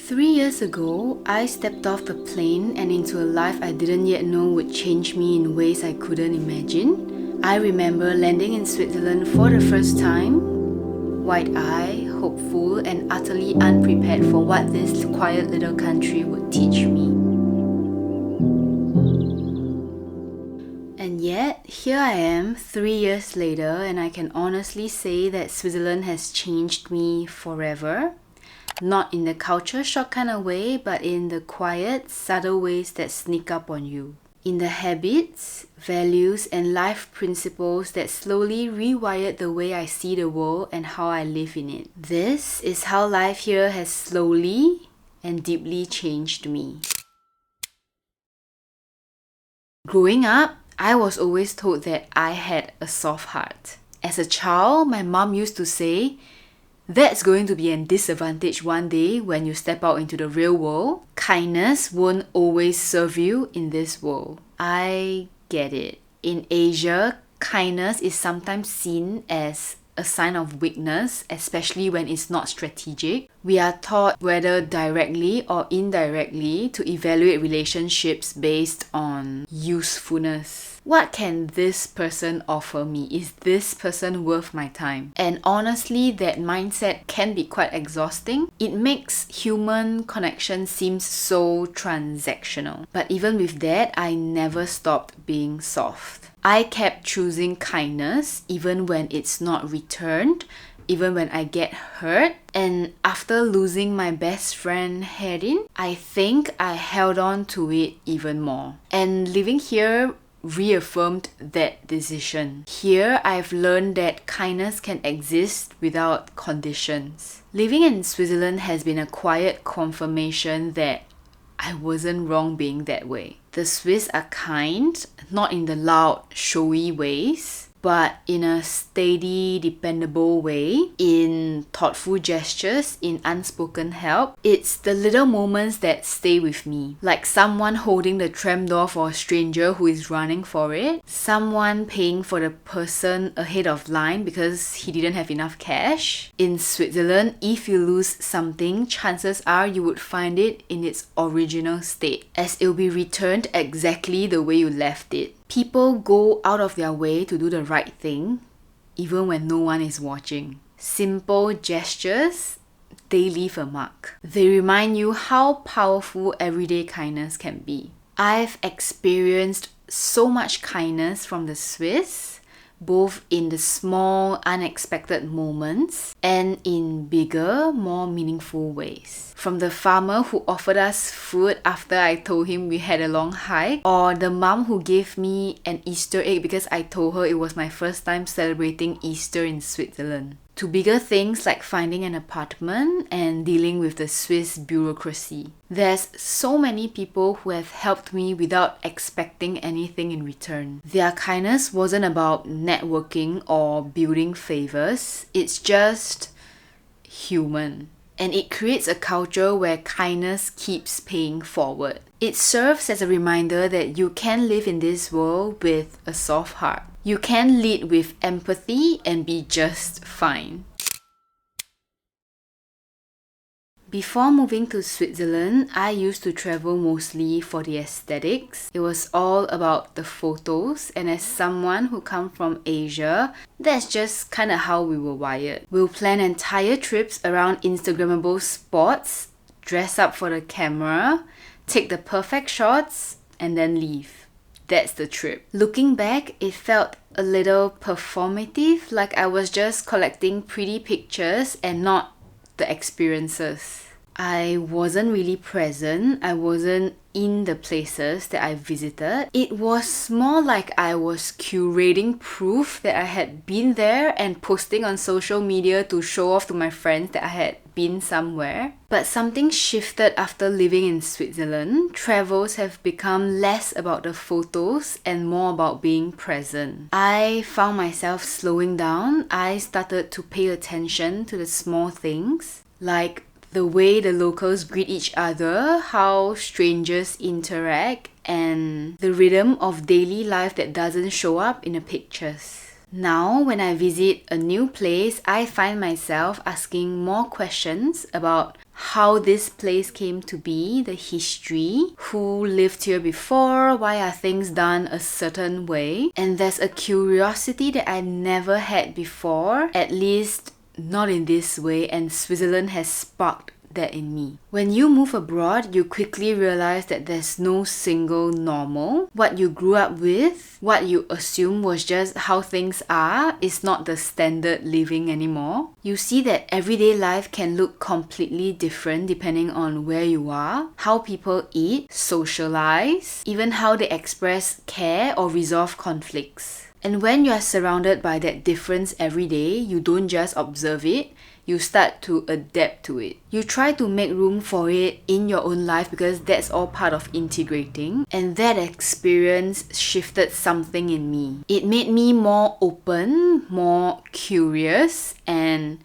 3 years ago, I stepped off the plane and into a life I didn't yet know would change me in ways I couldn't imagine. I remember landing in Switzerland for the first time, wide-eyed, hopeful, and utterly unprepared for what this quiet little country would teach me. And yet, here I am 3 years later, and I can honestly say that Switzerland has changed me forever. Not in the culture shock kind of way, but in the quiet, subtle ways that sneak up on you. In the habits, values, and life principles that slowly rewired the way I see the world and how I live in it. This is how life here has slowly and deeply changed me. Growing up, I was always told that I had a soft heart. As a child, my mom used to say, "That's going to be a disadvantage one day when you step out into the real world. Kindness won't always serve you in this world." I get it. In Asia, kindness is sometimes seen as a sign of weakness, especially when it's not strategic. We are taught, whether directly or indirectly, to evaluate relationships based on usefulness. What can this person offer me? Is this person worth my time? And honestly, that mindset can be quite exhausting. It makes human connection seem so transactional. But even with that, I never stopped being soft. I kept choosing kindness even when it's not returned, even when I get hurt. And after losing my best friend Herin, I think I held on to it even more. And living here reaffirmed that decision. Here, I've learned that kindness can exist without conditions. Living in Switzerland has been a quiet confirmation that I wasn't wrong being that way. The Swiss are kind, not in the loud, showy ways, but in a steady, dependable way, in thoughtful gestures, in unspoken help. It's the little moments that stay with me. Like someone holding the tram door for a stranger who is running for it. Someone paying for the person ahead of line because he didn't have enough cash. In Switzerland, if you lose something, chances are you would find it in its original state, as it will be returned exactly the way you left it. People go out of their way to do the right thing, even when no one is watching. Simple gestures, they leave a mark. They remind you how powerful everyday kindness can be. I've experienced so much kindness from the Swiss, both in the small, unexpected moments and in bigger, more meaningful ways. From the farmer who offered us food after I told him we had a long hike, or the mom who gave me an Easter egg because I told her it was my first time celebrating Easter in Switzerland, to bigger things like finding an apartment and dealing with the Swiss bureaucracy. There's so many people who have helped me without expecting anything in return. Their kindness wasn't about networking or building favors, it's just human. And it creates a culture where kindness keeps paying forward. It serves as a reminder that you can live in this world with a soft heart. You can lead with empathy and be just fine. Before moving to Switzerland, I used to travel mostly for the aesthetics. It was all about the photos, and as someone who comes from Asia, that's just kind of how we were wired. We'll plan entire trips around Instagrammable spots, dress up for the camera, take the perfect shots, and then leave. That's the trip. Looking back, it felt a little performative, like I was just collecting pretty pictures and not the experiences. I wasn't really present. I wasn't in the places that I visited. It was more like I was curating proof that I had been there and posting on social media to show off to my friends that I had been somewhere. But something shifted after living in Switzerland. Travels have become less about the photos and more about being present. I found myself slowing down. I started to pay attention to the small things, like the way the locals greet each other, how strangers interact, and the rhythm of daily life that doesn't show up in the pictures. Now, when I visit a new place, I find myself asking more questions about how this place came to be, the history, who lived here before, why are things done a certain way. And there's a curiosity that I never had before, at least not in this way, and Switzerland has sparked that in me. When you move abroad, you quickly realize that there's no single normal. What you grew up with, what you assume was just how things are, is not the standard living anymore. You see that everyday life can look completely different depending on where you are, how people eat, socialize, even how they express care or resolve conflicts. And when you are surrounded by that difference every day, you don't just observe it, you start to adapt to it. You try to make room for it in your own life because that's all part of integrating. And that experience shifted something in me. It made me more open, more curious, and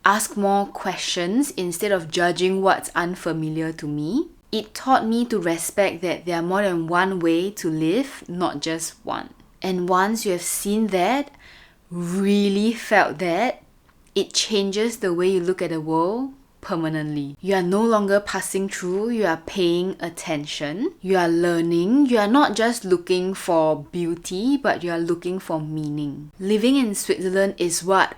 ask more questions instead of judging what's unfamiliar to me. It taught me to respect that there are more than one way to live, not just one. And once you have seen that, really felt that, it changes the way you look at the world permanently. You are no longer passing through, you are paying attention, you are learning, you are not just looking for beauty, but you are looking for meaning. Living in Switzerland is what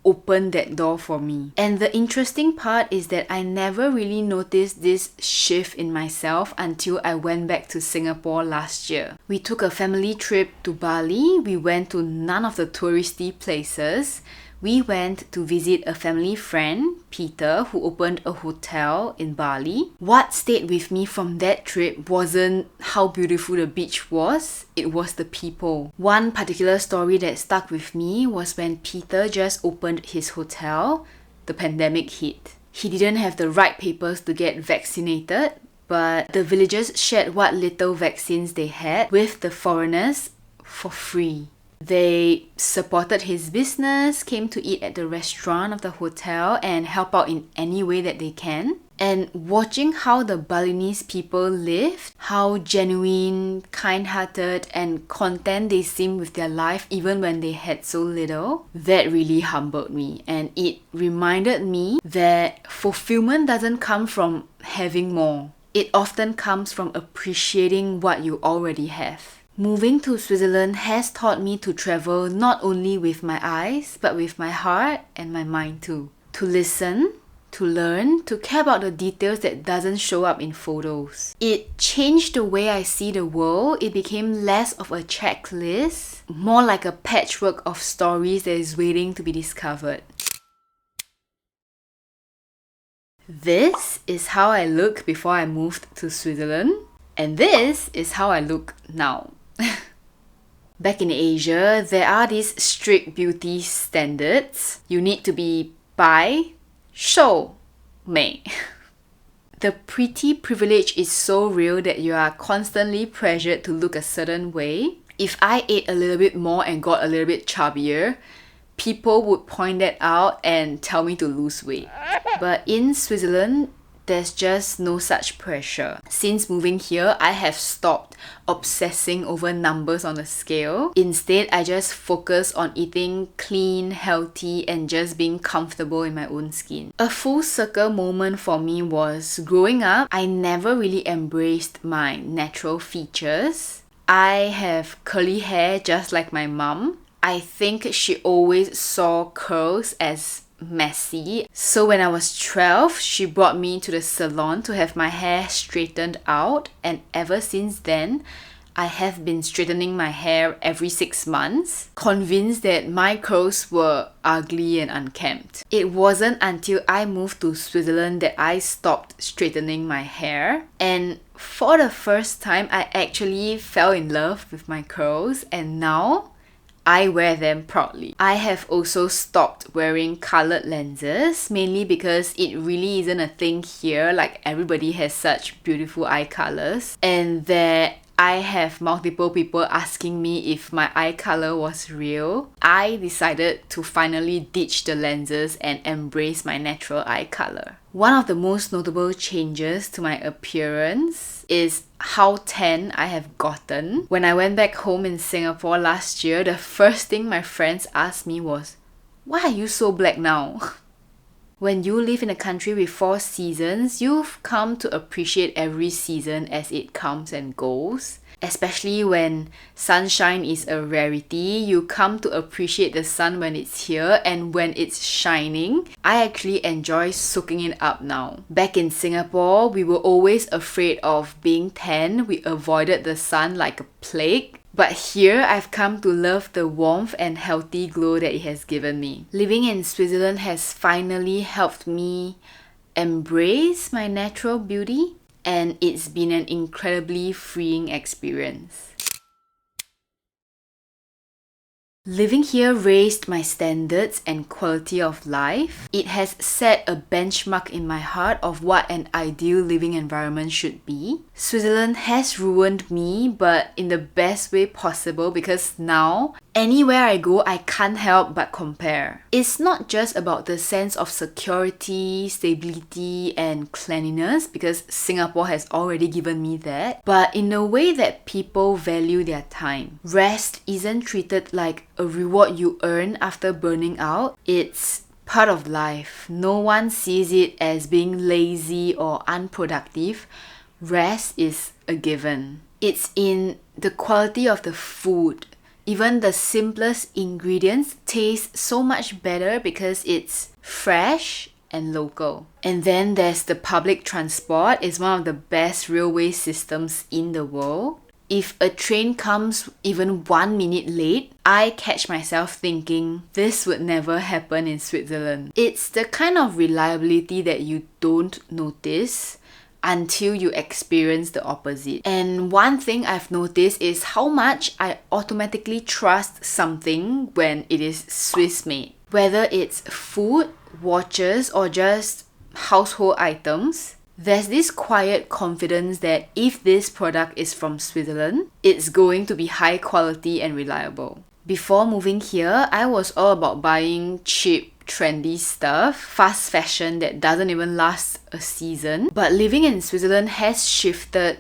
opened that door for me. And the interesting part is that I never really noticed this shift in myself until I went back to Singapore last year. We took a family trip to Bali. We went to none of the touristy places. We went to visit a family friend, Peter, who opened a hotel in Bali. What stayed with me from that trip wasn't how beautiful the beach was, it was the people. One particular story that stuck with me was when Peter just opened his hotel, the pandemic hit. He didn't have the right papers to get vaccinated, but the villagers shared what little vaccines they had with the foreigners for free. They supported his business, came to eat at the restaurant of the hotel and help out in any way that they can. And watching how the Balinese people lived, how genuine, kind-hearted and content they seemed with their life even when they had so little, that really humbled me. And it reminded me that fulfillment doesn't come from having more. It often comes from appreciating what you already have. Moving to Switzerland has taught me to travel not only with my eyes, but with my heart and my mind too. To listen, to learn, to care about the details that doesn't show up in photos. It changed the way I see the world. It became less of a checklist, more like a patchwork of stories that is waiting to be discovered. This is how I looked before I moved to Switzerland, and this is how I look now. Back in Asia, there are these strict beauty standards. You need to be 白, 瘦, 美. The pretty privilege is so real that you are constantly pressured to look a certain way. If I ate a little bit more and got a little bit chubbier, people would point that out and tell me to lose weight. But in Switzerland, there's just no such pressure. Since moving here, I have stopped obsessing over numbers on a scale. Instead, I just focus on eating clean, healthy, and just being comfortable in my own skin. A full circle moment for me was growing up, I never really embraced my natural features. I have curly hair just like my mum. I think she always saw curls as messy. So when I was 12, she brought me to the salon to have my hair straightened out, and ever since then, I have been straightening my hair every 6 months, convinced that my curls were ugly and unkempt. It wasn't until I moved to Switzerland that I stopped straightening my hair, and for the first time, I actually fell in love with my curls, and now I wear them proudly. I have also stopped wearing coloured lenses, mainly because it really isn't a thing here, like everybody has such beautiful eye colours, and there I have multiple people asking me if my eye color was real, I decided to finally ditch the lenses and embrace my natural eye color. One of the most notable changes to my appearance is how tan I have gotten. When I went back home in Singapore last year, the first thing my friends asked me was, "Why are you so black now?" When you live in a country with 4 seasons, you've come to appreciate every season as it comes and goes. Especially when sunshine is a rarity, you come to appreciate the sun when it's here and when it's shining. I actually enjoy soaking it up now. Back in Singapore, we were always afraid of being tan. We avoided the sun like a plague. But here, I've come to love the warmth and healthy glow that it has given me. Living in Switzerland has finally helped me embrace my natural beauty, and it's been an incredibly freeing experience. Living here raised my standards and quality of life. It has set a benchmark in my heart of what an ideal living environment should be. Switzerland has ruined me, but in the best way possible, because now, anywhere I go, I can't help but compare. It's not just about the sense of security, stability, and cleanliness, because Singapore has already given me that, but in a way that people value their time. Rest isn't treated like a reward you earn after burning out. It's part of life. No one sees it as being lazy or unproductive. Rest is a given. It's in the quality of the food. Even the simplest ingredients taste so much better because it's fresh and local. And then there's the public transport. It's one of the best railway systems in the world. If a train comes even 1 minute late, I catch myself thinking, this would never happen in Switzerland. It's the kind of reliability that you don't notice until you experience the opposite. And one thing I've noticed is how much I automatically trust something when it is Swiss made. Whether it's food, watches, or just household items, there's this quiet confidence that if this product is from Switzerland, it's going to be high quality and reliable. Before moving here, I was all about buying cheap, trendy stuff, fast fashion that doesn't even last a season. But living in Switzerland has shifted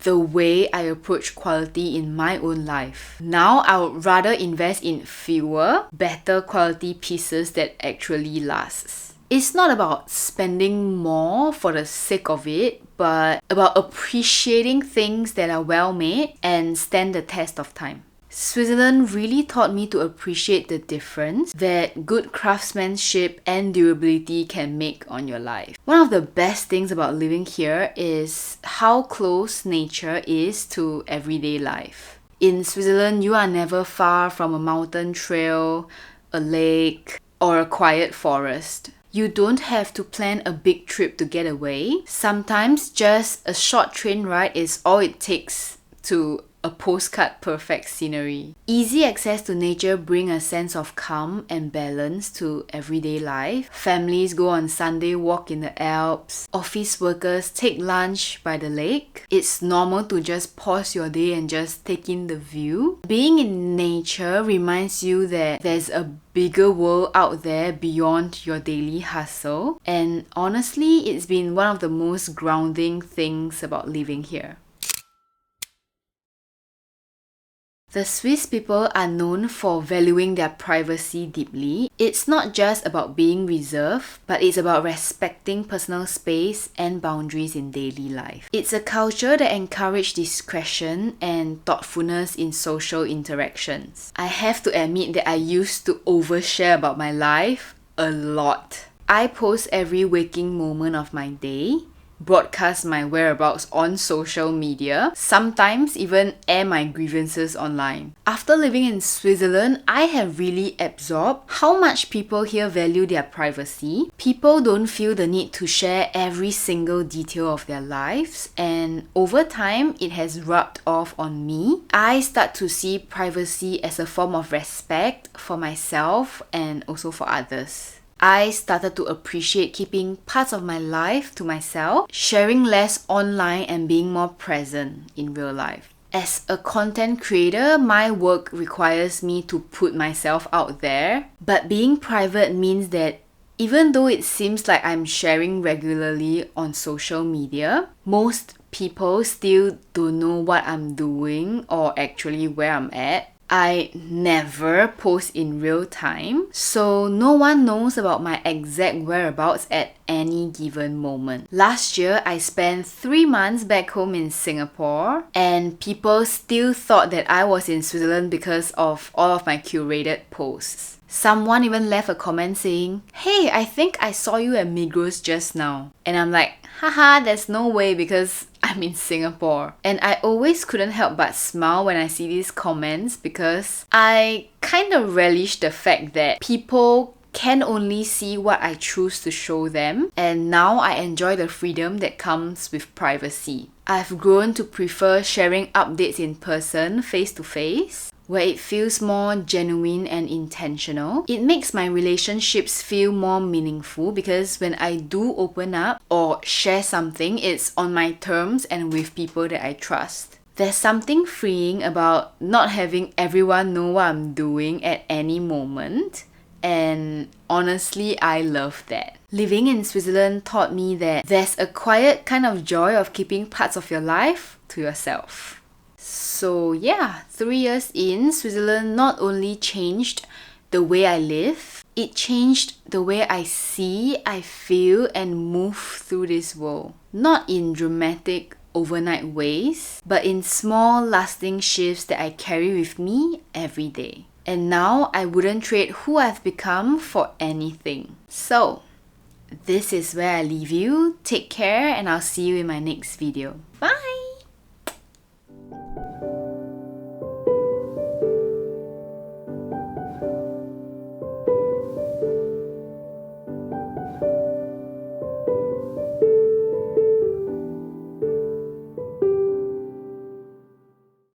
the way I approach quality in my own life. Now, I would rather invest in fewer, better quality pieces that actually lasts. It's not about spending more for the sake of it, but about appreciating things that are well made and stand the test of time. Switzerland really taught me to appreciate the difference that good craftsmanship and durability can make on your life. One of the best things about living here is how close nature is to everyday life. In Switzerland, you are never far from a mountain trail, a lake, or a quiet forest. You don't have to plan a big trip to get away. Sometimes just a short train ride is all it takes to a postcard perfect scenery. Easy access to nature bring a sense of calm and balance to everyday life. Families go on Sunday walk in the Alps. Office workers take lunch by the lake. It's normal to just pause your day and just take in the view. Being in nature reminds you that there's a bigger world out there beyond your daily hustle. And honestly, it's been one of the most grounding things about living here. The Swiss people are known for valuing their privacy deeply. It's not just about being reserved, but it's about respecting personal space and boundaries in daily life. It's a culture that encourages discretion and thoughtfulness in social interactions. I have to admit that I used to overshare about my life a lot. I post every waking moment of my day, broadcast my whereabouts on social media, sometimes even air my grievances online. After living in Switzerland, I have really absorbed how much people here value their privacy. People don't feel the need to share every single detail of their lives, and over time, it has rubbed off on me. I start to see privacy as a form of respect for myself and also for others. I started to appreciate keeping parts of my life to myself, sharing less online and being more present in real life. As a content creator, my work requires me to put myself out there, but being private means that even though it seems like I'm sharing regularly on social media, most people still don't know what I'm doing or actually where I'm at. I never post in real time, so no one knows about my exact whereabouts at any given moment. Last year, I spent 3 months back home in Singapore, and people still thought that I was in Switzerland because of all of my curated posts. Someone even left a comment saying, "Hey, I think I saw you at Migros just now." And I'm like, haha, there's no way because I'm in Singapore. And I always couldn't help but smile when I see these comments because I kind of relish the fact that people can only see what I choose to show them, and now I enjoy the freedom that comes with privacy. I've grown to prefer sharing updates in person, face to face, where it feels more genuine and intentional. It makes my relationships feel more meaningful because when I do open up or share something, it's on my terms and with people that I trust. There's something freeing about not having everyone know what I'm doing at any moment. And honestly, I love that. Living in Switzerland taught me that there's a quiet kind of joy of keeping parts of your life to yourself. So yeah, 3 years in, Switzerland not only changed the way I live, it changed the way I see, I feel, and move through this world. Not in dramatic overnight ways, but in small lasting shifts that I carry with me every day. And now I wouldn't trade who I've become for anything. So, this is where I leave you. Take care and I'll see you in my next video. Bye!